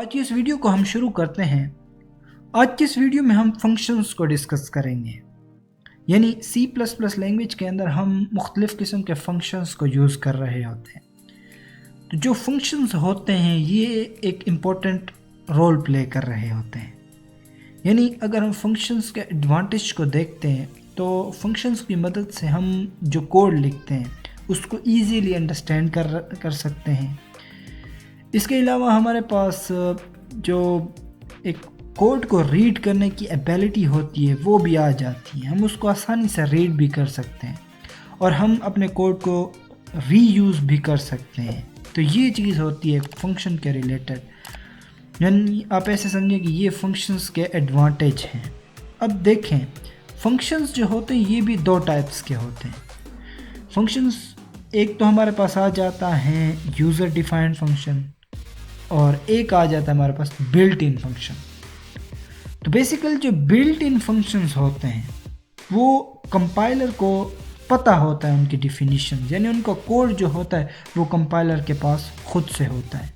आज की इस वीडियो को हम शुरू करते हैं। आज की इस वीडियो में हम फंक्शंस को डिस्कस करेंगे। यानी C++ लैंग्वेज के अंदर हम मुख्तलिफ़ किस्म के फंक्शंस को यूज़ कर रहे होते हैं। तो जो फंक्शंस होते हैं ये एक इम्पोर्टेंट रोल प्ले कर रहे होते हैं। यानी अगर हम फंक्शंस के एडवांटेज को देखते हैं तो फंक्शंस की मदद से हम जो कोड लिखते हैं उसको ईज़िली अंडरस्टैंड कर सकते हैं। इसके अलावा हमारे पास जो एक कोड को रीड करने की एबिलिटी होती है वो भी आ जाती है। हम उसको आसानी से रीड भी कर सकते हैं और हम अपने कोड को रीयूज़ भी कर सकते हैं। तो ये चीज़ होती है फंक्शन के रिलेटेड। यानी आप ऐसे समझें कि ये फंक्शंस के एडवांटेज हैं। अब देखें फंक्शंस जो होते हैं ये भी दो टाइप्स के होते हैं। फंक्शंस एक तो हमारे पास आ जाता है यूज़र डिफाइंड फंक्शन और एक आ जाता है हमारे पास बिल्ट इन फंक्शन। तो बेसिकली जो बिल्ट इन फंक्शंस होते हैं वो कंपाइलर को पता होता है उनकी डिफिनीशन, यानी उनका कोड जो होता है वो कंपाइलर के पास खुद से होता है।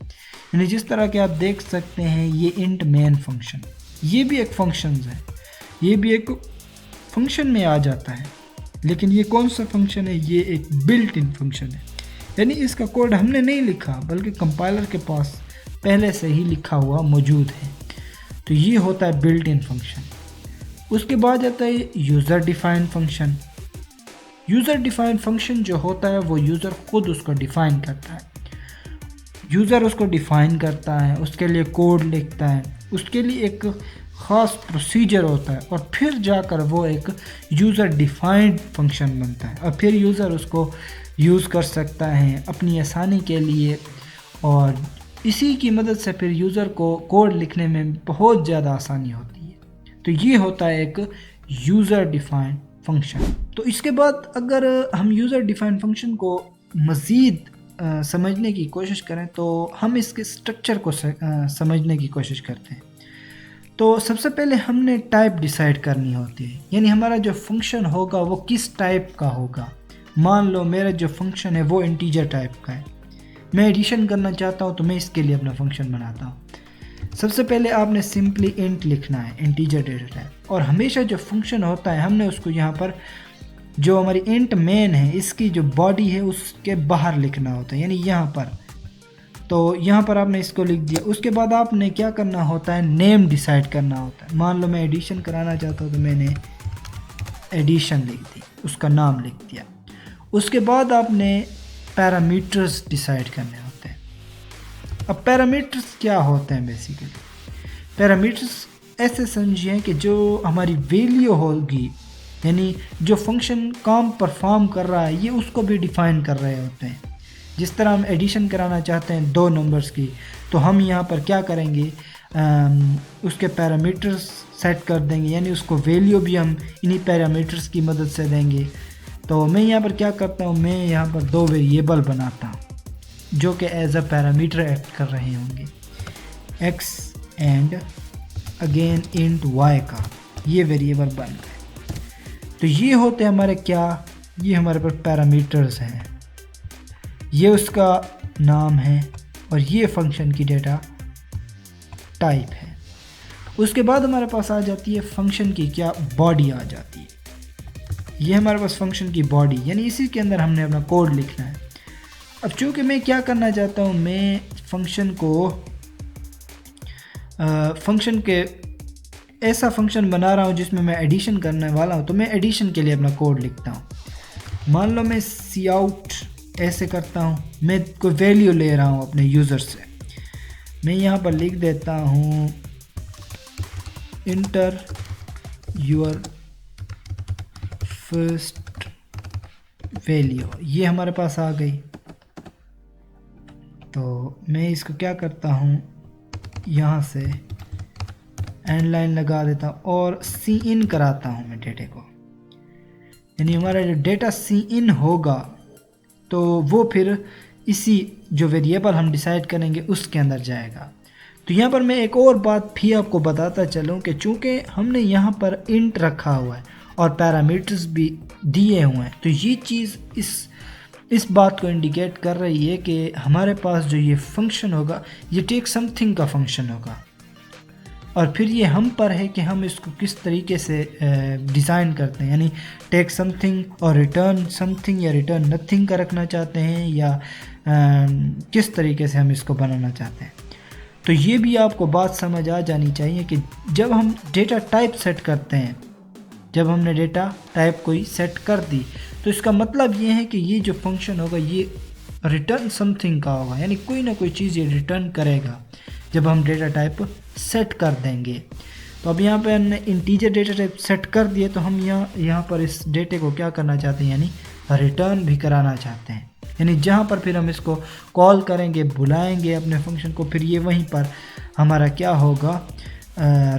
यानी जिस तरह के आप देख सकते हैं ये इंट मेन फंक्शन, ये भी एक फंक्शन है, ये भी एक फंक्शन में आ जाता है। लेकिन ये कौन सा फंक्शन है? ये एक बिल्ट इन फंक्शन है। यानी इसका कोड हमने नहीं लिखा बल्कि कंपाइलर के पास पहले से ही लिखा हुआ मौजूद है। तो ये होता है बिल्ट इन फंक्शन। उसके बाद आता है user defined function. User defined function जो होता है वो यूज़र खुद उसको डिफ़ाइन करता है। यूज़र उसको डिफ़ाइन करता है, उसके लिए कोड लिखता है, उसके लिए एक ख़ास प्रोसीजर होता है और फिर जाकर वो एक यूज़र डिफाइंड फंक्शन बनता है और फिर यूज़र उसको यूज़ कर सकता है अपनी आसानी के लिए। और इसी की मदद से फिर यूज़र को कोड लिखने में बहुत ज़्यादा आसानी होती है। तो ये होता है एक यूज़र डिफाइंड फंक्शन। तो इसके बाद अगर हम यूज़र डिफाइंड फंक्शन को मज़ीद समझने की कोशिश करें तो हम इसके स्ट्रक्चर को समझने की कोशिश करते हैं। तो सबसे पहले हमने टाइप डिसाइड करनी होती है, यानी हमारा जो फंक्शन होगा वो किस टाइप का होगा। मान लो मेरा जो फंक्शन है वो इंटीजर टाइप का है, मैं एडिशन करना चाहता हूँ तो मैं इसके लिए अपना फंक्शन बनाता हूँ। सबसे पहले आपने सिंपली इंट लिखना है, इंटीजर डेटा टाइप। और हमेशा जो फंक्शन होता है हमने उसको यहाँ पर जो हमारी इंट मेन है इसकी जो बॉडी है उसके बाहर लिखना होता है, यानी यहाँ पर। तो यहाँ पर आपने इसको लिख दिया। उसके बाद आपने क्या करना होता है, नेम डिसाइड करना होता है। मान लो मैं एडिशन कराना चाहता हूँ तो मैंने एडिशन लिख दी, उसका नाम लिख दिया। उसके बाद आपने पैरामीटर्स डिसाइड करने होते हैं। अब पैरामीटर्स क्या होते हैं? बेसिकली पैरामीटर्स ऐसे समझिए कि जो हमारी वैल्यू होगी, यानी जो फंक्शन काम परफॉर्म कर रहा है ये उसको भी डिफ़ाइन कर रहे होते हैं। जिस तरह हम एडिशन कराना चाहते हैं दो नंबर्स की, तो हम यहाँ पर क्या करेंगे, उसके पैरामीटर्स सेट कर देंगे, यानी उसको वैल्यू भी हम इन्हीं पैरामीटर्स की मदद से देंगे। तो मैं यहाँ पर क्या करता हूँ, मैं यहाँ पर दो वेरिएबल बनाता हूँ जो कि एज अ पैरामीटर एक्ट कर रहे होंगे, x and again int y का ये वेरिएबल बन गए। तो ये होते हैं हमारे क्या, ये हमारे पास पैरामीटर्स हैं, ये उसका नाम है और ये फंक्शन की डेटा टाइप है। उसके बाद हमारे पास आ जाती है फंक्शन की क्या, बॉडी आ जाती है। ये हमारे पास फंक्शन की बॉडी, यानी इसी के अंदर हमने अपना कोड लिखना है। अब चूँकि मैं क्या करना चाहता हूँ, मैं फंक्शन के ऐसा फंक्शन बना रहा हूँ जिसमें मैं एडिशन करने वाला हूँ, तो मैं एडिशन के लिए अपना कोड लिखता हूँ। मान लो मैं सी आउट ऐसे करता हूँ, मैं कोई वैल्यू ले रहा हूँ अपने यूज़र से। मैं यहाँ पर लिख देता हूँ इंटर योर फर्स्ट वैल्यू, ये हमारे पास आ गई। तो मैं इसको क्या करता हूँ, यहाँ से एंड लाइन लगा देता हूँ और सी इन कराता हूँ मैं डेटे को। यानी हमारा जो डेटा सी इन होगा तो वो फिर इसी जो वेरिएबल हम डिसाइड करेंगे उसके अंदर जाएगा। तो यहाँ पर मैं एक और बात भी आपको बताता चलूँ कि चूँकि हमने यहाँ पर इंट रखा हुआ है और पैरामीटर्स भी दिए हुए हैं, तो ये चीज़ इस इस बात को इंडिकेट कर रही है कि हमारे पास जो ये फंक्शन होगा ये टेक समथिंग का फंक्शन होगा, और फिर ये हम पर है कि हम इसको किस तरीके से डिज़ाइन करते हैं, यानी टेक समथिंग और रिटर्न समथिंग या रिटर्न नथिंग का रखना चाहते हैं, या किस तरीके से हम इसको बनाना चाहते हैं। तो ये भी आपको बात समझ आ जानी चाहिए कि जब हम डेटा टाइप सेट करते हैं, जब हमने डेटा टाइप कोई सेट कर दी, तो इसका मतलब ये है कि ये जो फंक्शन होगा ये रिटर्न समथिंग का होगा, यानी कोई ना कोई चीज़ ये रिटर्न करेगा जब हम डेटा टाइप सेट कर देंगे। तो अब यहाँ पे हमने इंटीजर डेटा टाइप सेट कर दिए, तो हम यहाँ पर इस डेटे को क्या करना चाहते हैं, यानी रिटर्न भी कराना चाहते हैं। यानी जहाँ पर फिर हम इसको कॉल करेंगे, बुलाएंगे अपने फंक्शन को, फिर ये वहीं पर हमारा क्या होगा,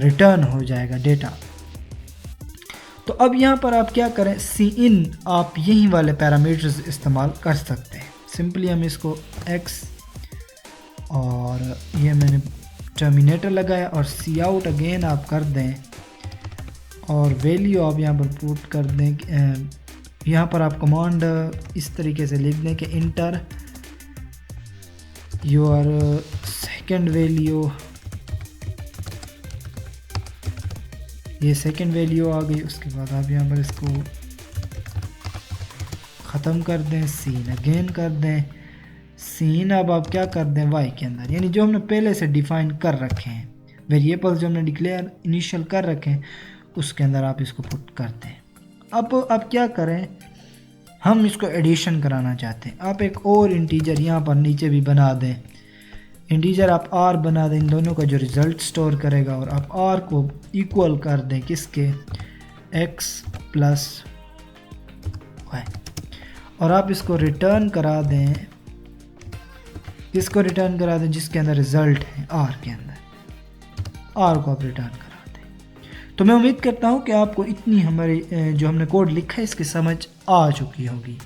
रिटर्न हो जाएगा डेटा। तो अब यहाँ पर आप क्या करें, सी इन आप यही वाले पैरामीटर्स इस्तेमाल कर सकते हैं। सिंपली हम इसको x और ये मैंने टर्मिनेटर लगाया और सी आउट अगेन आप कर दें, और वैल्यू आप यहाँ पर पुट कर दें। यहाँ पर आप कमांड इस तरीके से लिख दें कि इंटर योर सेकंड वैल्यू, ये सेकंड वैल्यू आ गई। उसके बाद आप यहाँ पर इसको ख़त्म कर दें, सीन अगेन कर दें, सीन अब आप क्या कर दें वाई के अंदर, यानी जो हमने पहले से डिफ़ाइन कर रखे हैं वेरिएबल्स जो हमने डिक्लेयर इनिशियल कर रखे हैं उसके अंदर आप इसको पुट करते हैं। अब क्या करें, हम इसको एडिशन कराना चाहते हैं। आप एक और इंटीजर यहाँ पर नीचे भी बना दें, इंटीजर आप r बना दें, इन दोनों का जो रिज़ल्ट स्टोर करेगा, और आप r को इक्वल कर दें किसके, x प्लस y, और आप इसको रिटर्न करा दें, इसको रिटर्न करा दें जिसके अंदर रिज़ल्ट है r के अंदर, r को आप रिटर्न करा दें। तो मैं उम्मीद करता हूँ कि आपको इतनी हमारी जो हमने कोड लिखा है इसकी समझ आ चुकी होगी।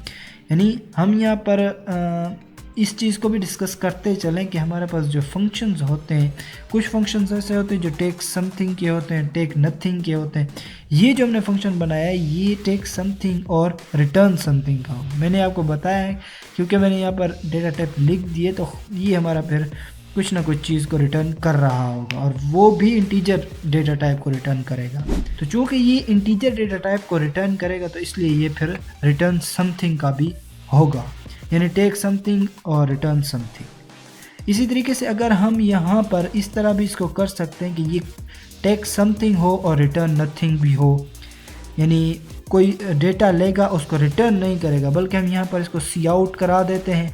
यानी हम यहाँ पर इस चीज़ को भी डिस्कस करते चलें कि हमारे पास जो फंक्शंस होते हैं, कुछ फंक्शंस ऐसे होते हैं जो टेक समथिंग के होते हैं, टेक नथिंग के होते हैं। ये जो हमने फंक्शन बनाया है ये टेक समथिंग और रिटर्न समथिंग का हो। मैंने आपको बताया है क्योंकि मैंने यहाँ पर डेटा टाइप लिख दिए, तो ये हमारा फिर कुछ ना कुछ चीज़ को रिटर्न कर रहा होगा, और वो भी इंटीजर डेटा टाइप को रिटर्न करेगा। तो चूँकि ये इंटीजर डेटा टाइप को रिटर्न करेगा तो इसलिए ये फिर रिटर्न समथिंग का भी होगा, यानी टेक समथिंग और रिटर्न समथिंग। इसी तरीके से अगर हम यहाँ पर इस तरह भी इसको कर सकते हैं कि ये टेक समथिंग हो और रिटर्न नथिंग भी हो, यानी कोई डेटा लेगा उसको रिटर्न नहीं करेगा, बल्कि हम यहाँ पर इसको सी आउट करा देते हैं,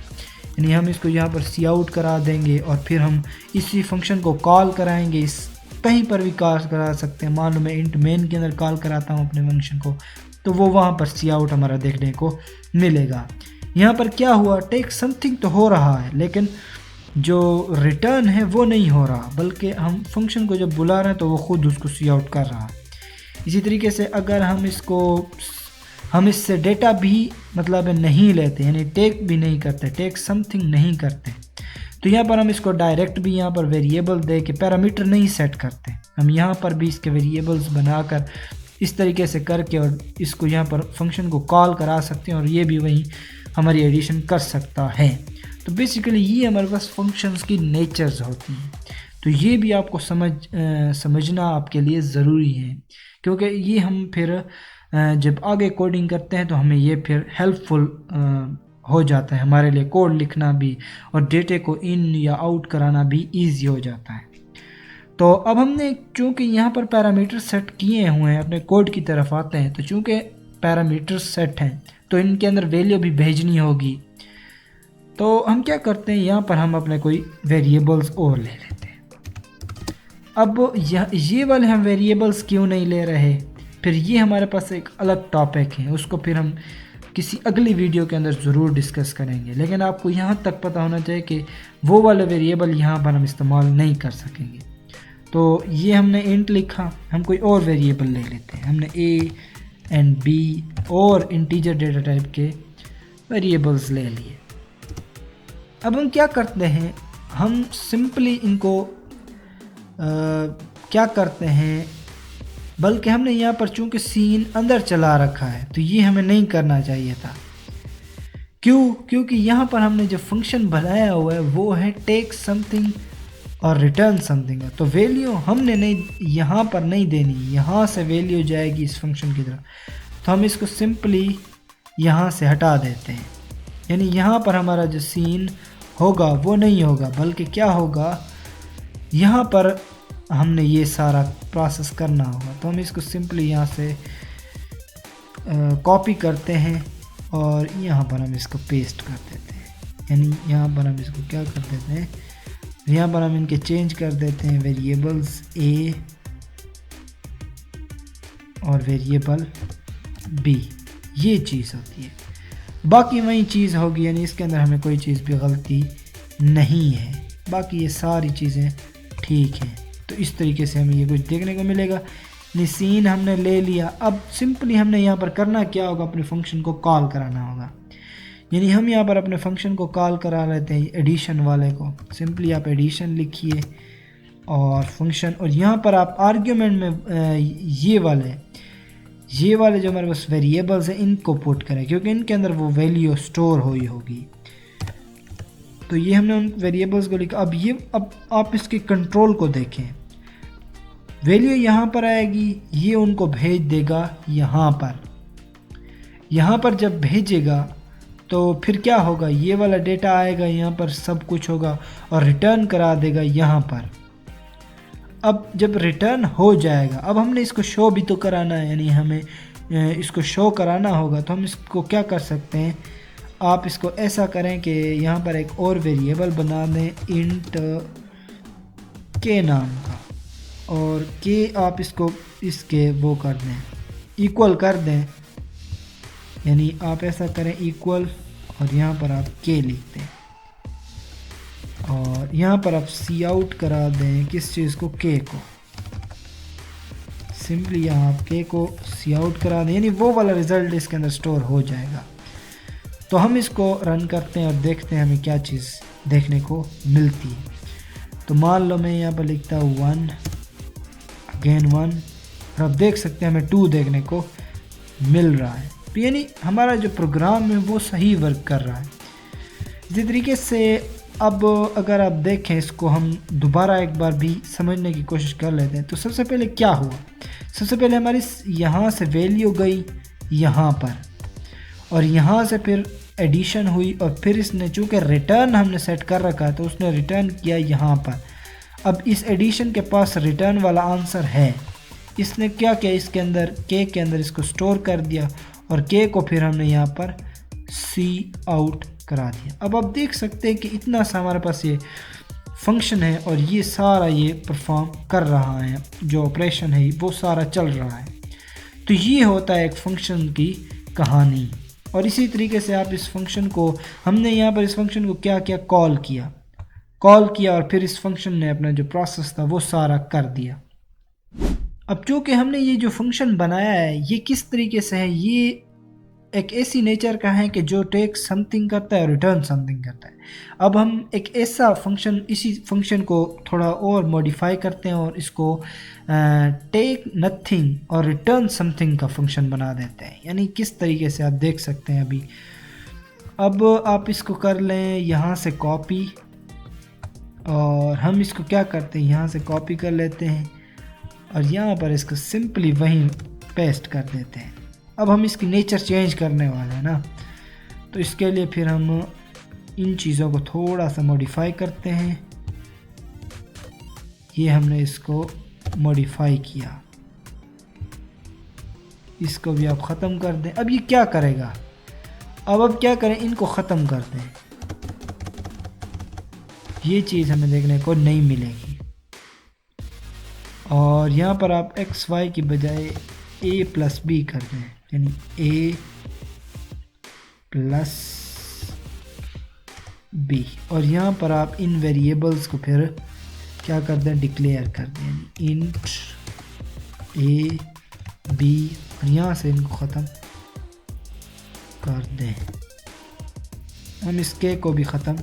यानी हम इसको यहाँ पर सी आउट करा देंगे और फिर हम इसी फंक्शन को कॉल कराएंगे। इस कहीं पर भी कॉल करा सकते हैं, मान लो मैं इंट मेन के अंदर कॉल कराता हूँ अपने फंक्शन को, तो वो वहाँ पर सी आउट हमारा देखने को मिलेगा। यहाँ पर क्या हुआ, टेक समथिंग तो हो रहा है लेकिन जो रिटर्न है वो नहीं हो रहा, बल्कि हम फंक्शन को जब बुला रहे हैं तो वो ख़ुद उसको सी आउट कर रहा है। इसी तरीके से अगर हम इससे डेटा भी मतलब नहीं लेते, यानी टेक भी नहीं करते, टेक समथिंग नहीं करते, तो यहाँ पर हम इसको डायरेक्ट भी यहाँ पर वेरिएबल दे के पैरामीटर नहीं सेट करते, हम यहाँ पर भी इसके वेरिएबल्स बनाकर इस तरीके से करके और इसको यहाँ पर फंक्शन को कॉल करा सकते हैं, और ये भी वही हमारी एडिशन कर सकता है। तो बेसिकली ये हमारे पास फंक्शंस की नेचर्स होती हैं। तो ये भी आपको समझना आपके लिए ज़रूरी है, क्योंकि ये हम फिर जब आगे कोडिंग करते हैं तो हमें ये फिर हेल्पफुल हो जाता है, हमारे लिए कोड लिखना भी और डेटे को इन या आउट कराना भी ईजी हो जाता है। तो अब हमने चूँकि यहाँ पर पैरामीटर सेट किए हुए हैं, अपने कोड की तरफ आते हैं। तो चूँकि पैरामीटर सेट हैं तो इनके अंदर वैल्यू भी भेजनी होगी, तो हम क्या करते हैं, यहाँ पर हम अपने कोई वेरिएबल्स और ले लेते हैं। अब ये वाले हम वेरिएबल्स क्यों नहीं ले रहे, फिर ये हमारे पास एक अलग टॉपिक है, उसको फिर हम किसी अगली वीडियो के अंदर ज़रूर डिस्कस करेंगे। लेकिन आपको यहाँ तक पता होना चाहिए कि वो वाले वेरिएबल यहाँ पर हम इस्तेमाल नहीं कर सकेंगे। तो ये हमने इंट लिखा, हम कोई और वेरिएबल ले लेते हैं, हमने a एंड b और इंटीजर डेटा टाइप के वेरिएबल्स ले लिए। अब हम क्या करते हैं, हम सिंपली इनको क्या करते हैं, बल्कि हमने यहाँ पर चूँकि सीन अंदर चला रखा है तो ये हमें नहीं करना चाहिए था, क्यों? क्योंकि यहाँ पर हमने जो फंक्शन बनाया हुआ है वो है टेक समथिंग और रिटर्न समथिंग। तो वैल्यू हमने नहीं यहाँ पर नहीं देनी, यहाँ से वैल्यू जाएगी इस फंक्शन की तरफ। तो हम इसको सिंपली यहाँ से हटा देते हैं, यानी यहाँ पर हमारा जो सीन होगा वो नहीं होगा, बल्कि क्या होगा, यहाँ पर हमने ये सारा प्रोसेस करना होगा। तो हम इसको सिंपली यहाँ से कॉपी करते हैं और यहाँ पर हम इसको पेस्ट कर देते हैं, यानी यहाँ पर हम इसको क्या कर देते हैं, यहाँ पर हम इनके चेंज कर देते हैं वेरिएबल्स ए और वेरिएबल बी, ये चीज़ होती है। बाकी वही चीज़ होगी, यानी इसके अंदर हमें कोई चीज़ भी गलती नहीं है, बाकी ये सारी चीज़ें ठीक हैं। तो इस तरीके से हमें ये कुछ देखने को मिलेगा। सीन हमने ले लिया, अब सिंपली हमने यहाँ पर करना क्या होगा, अपने फंक्शन को कॉल कराना होगा। यानी हम यहाँ पर अपने फंक्शन को कॉल करा लेते हैं एडिशन वाले को। सिंपली आप एडिशन लिखिए और फंक्शन, और यहाँ पर आप आर्ग्यूमेंट में ये वाले जो हमारे पास वेरिएबल्स हैं इनको पुट करें, क्योंकि इनके अंदर वो वैल्यू स्टोर हुई होगी। तो ये हमने उन वेरिएबल्स को लिखा। अब आप इसके कंट्रोल को देखें, वैल्यू यहाँ पर आएगी, ये उनको भेज देगा यहाँ पर। यहाँ पर जब भेजेगा तो फिर क्या होगा, ये वाला डेटा आएगा, यहाँ पर सब कुछ होगा और रिटर्न करा देगा यहाँ पर। अब जब रिटर्न हो जाएगा, अब हमने इसको शो भी तो कराना है, यानी हमें इसको शो कराना होगा। तो हम इसको क्या कर सकते हैं, आप इसको ऐसा करें कि यहाँ पर एक और वेरिएबल बना दें इंट के नाम का, और के आप इसको इसके वो कर दें, इक्वल कर दें, यानी आप ऐसा करें इक्वल, और यहाँ पर आप के लिख दें और यहाँ पर आप सी आउट करा दें किस चीज़ को, के को। सिंपली यहाँ आप के को सी आउट करा दें, यानी वो वाला रिज़ल्ट इसके अंदर स्टोर हो जाएगा। तो हम इसको रन करते हैं और देखते हैं हमें क्या चीज़ देखने को मिलती है। तो मान लो मैं यहाँ पर लिखता हूँ 1 अगेन 1, और आप देख सकते हैं हमें 2 देखने को मिल रहा है। तो यानी हमारा जो प्रोग्राम है वो सही वर्क कर रहा है। इसी तरीके से अब अगर आप देखें इसको, हम दोबारा एक बार भी समझने की कोशिश कर लेते हैं। तो सबसे पहले क्या हुआ, सबसे पहले हमारी यहाँ से वैल्यू गई यहाँ पर, और यहाँ से फिर एडिशन हुई, और फिर इसने चूँकि रिटर्न हमने सेट कर रखा है तो उसने रिटर्न किया यहाँ पर। अब इस एडिशन के पास रिटर्न वाला आंसर है, इसने क्या किया, इसके अंदर के अंदर इसको स्टोर कर दिया, और के को फिर हमने यहाँ पर सी आउट करा दिया। अब आप देख सकते हैं कि इतना सा हमारे पास ये फंक्शन है और ये सारा ये परफॉर्म कर रहा है, जो ऑपरेशन है वो सारा चल रहा है। तो ये होता है एक फंक्शन की कहानी। और इसी तरीके से आप इस फंक्शन को, हमने यहाँ पर इस फंक्शन को क्या किया, कॉल किया और फिर इस फंक्शन ने अपना जो प्रोसेस था वो सारा कर दिया। अब चूँकि हमने ये जो फंक्शन बनाया है ये किस तरीके से है, ये एक ऐसी नेचर का है कि जो टेक समथिंग करता है और रिटर्न समथिंग करता है। अब हम एक ऐसा फंक्शन, इसी फंक्शन को थोड़ा और मॉडिफाई करते हैं और इसको टेक नथिंग और रिटर्न समथिंग का फंक्शन बना देते हैं। यानी किस तरीके से आप देख सकते हैं अभी। अब आप इसको कर लें यहाँ से कॉपी, और हम इसको क्या करते हैं, यहाँ से कॉपी कर लेते हैं और यहाँ पर इसको सिंपली वहीं पेस्ट कर देते हैं। अब हम इसकी नेचर चेंज करने वाले हैं ना, तो इसके लिए फिर हम इन चीज़ों को थोड़ा सा मॉडिफाई करते हैं। ये हमने इसको मॉडिफाई किया, इसको भी आप ख़त्म कर दें। अब ये क्या करेगा, अब क्या करें, इनको ख़त्म कर दें, ये चीज़ हमें देखने को नहीं मिलेगी। और यहाँ पर आप एक्स वाई की बजाय ए प्लस बी कर दें, यानी ए प्लस बी, और यहाँ पर आप इन वेरिएबल्स को फिर क्या कर दें, डिक्लेयर कर दें, यानी इंट ए बी, और यहाँ से इनको ख़त्म कर दें। हम इस के को भी ख़त्म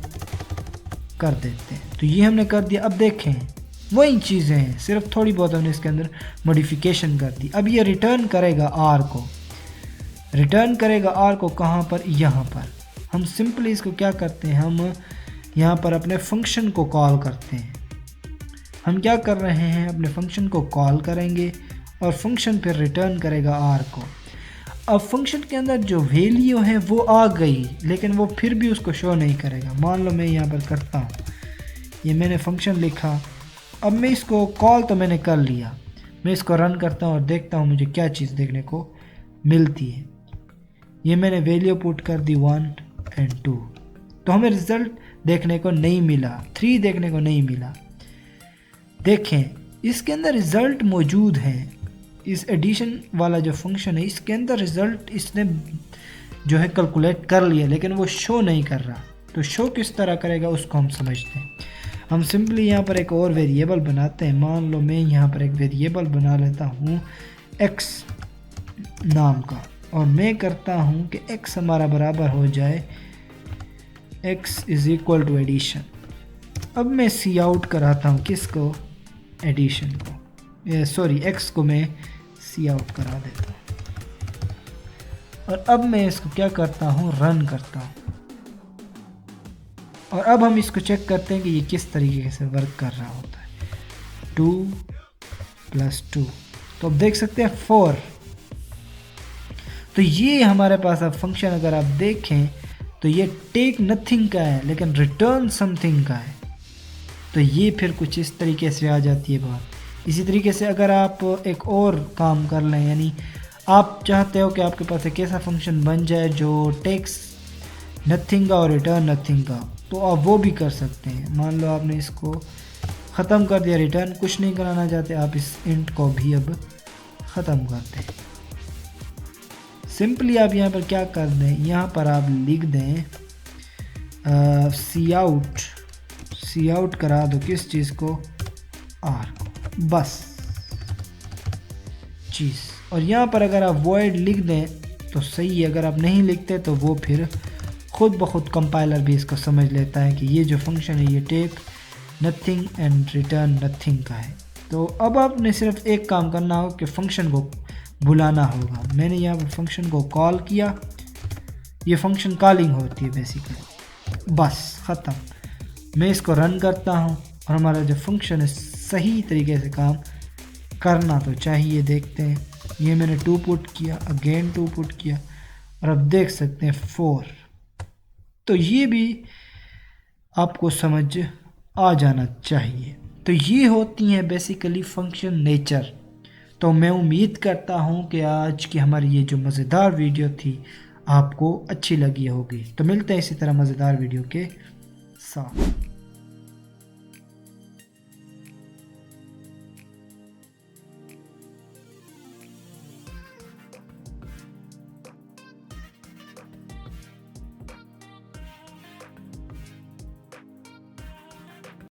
कर देते हैं। तो ये हमने कर दिया। अब देखें वही चीज़ें हैं, सिर्फ थोड़ी बहुत हमने इसके अंदर मॉडिफिकेशन कर दी। अब ये रिटर्न करेगा आर को, रिटर्न करेगा आर को कहाँ पर, यहाँ पर। हम सिंपली इसको क्या करते हैं, हम यहाँ पर अपने फंक्शन को कॉल करते हैं। हम क्या कर रहे हैं, अपने फंक्शन को कॉल करेंगे और फंक्शन फिर रिटर्न करेगा r को। अब फंक्शन के अंदर जो वैल्यू है वो आ गई, लेकिन वो फिर भी उसको शो नहीं करेगा। मान लो मैं यहाँ पर करता हूँ, ये मैंने फंक्शन लिखा, अब मैं इसको कॉल तो मैंने कर लिया, मैं इसको रन करता हूँ और देखता हूँ मुझे क्या चीज़ देखने को मिलती है। ये मैंने वैल्यू पुट कर दी 1 और 2, तो हमें रिज़ल्ट देखने को नहीं मिला, 3 देखने को नहीं मिला। देखें इसके अंदर रिज़ल्ट मौजूद है, इस एडिशन वाला जो फंक्शन है इसके अंदर रिज़ल्ट इसने जो है कैलकुलेट कर लिया, लेकिन वो शो नहीं कर रहा। तो शो किस तरह करेगा उसको हम समझते हैं। हम सिंपली यहाँ पर एक और वेरिएबल बनाते हैं। मान लो मैं यहाँ पर एक वेरिएबल बना लेता हूँ x नाम का, और मैं करता हूँ कि x हमारा बराबर हो जाए x is equal to addition. अब मैं सी आउट कराता हूँ किसको, एडिशन को, सॉरी x को मैं सी आउट करा देता हूँ। और अब मैं इसको क्या करता हूँ, रन करता हूँ, और अब हम इसको चेक करते हैं कि ये किस तरीके से वर्क कर रहा होता है। 2 + 2, तो अब देख सकते हैं 4। तो ये हमारे पास अब फंक्शन अगर आप देखें तो ये टेक नथिंग का है लेकिन रिटर्न समथिंग का है। तो ये फिर कुछ इस तरीके से आ जाती है बात। इसी तरीके से अगर आप एक और काम कर लें, यानी आप चाहते हो कि आपके पास एक ऐसा फंक्शन बन जाए जो टेक्स नथिंग का और रिटर्न नथिंग का, तो आप वो भी कर सकते हैं। मान लो आपने इसको ख़त्म कर दिया, रिटर्न कुछ नहीं कराना चाहते, आप इस इंट को भी अब ख़त्म कर दें। सिंपली आप यहाँ पर क्या कर दें, यहाँ पर आप लिख दें सी आउट करा दो किस चीज़ को, r को, बस चीज़। और यहाँ पर अगर आप void लिख दें तो सही है, अगर आप नहीं लिखते तो वो फिर खुद ब खुद कंपाइलर भी इसको समझ लेता है कि ये जो फंक्शन है ये take nothing and return nothing का है। तो अब आपने सिर्फ एक काम करना हो कि फंक्शन को बुलाना होगा। मैंने यहाँ पर फंक्शन को कॉल किया, ये फंक्शन कॉलिंग होती है बेसिकली, बस ख़त्म। मैं इसको रन करता हूँ और हमारा जो फंक्शन है सही तरीके से काम करना तो चाहिए। देखते हैं, ये मैंने 2 पुट किया, अगेन 2 पुट किया, और अब देख सकते हैं 4। तो ये भी आपको समझ आ जाना चाहिए। तो ये होती हैं बेसिकली फंक्शन नेचर। तो मैं उम्मीद करता हूँ कि आज की हमारी ये जो मज़ेदार वीडियो थी आपको अच्छी लगी होगी। तो मिलते हैं इसी तरह मज़ेदार वीडियो के साथ।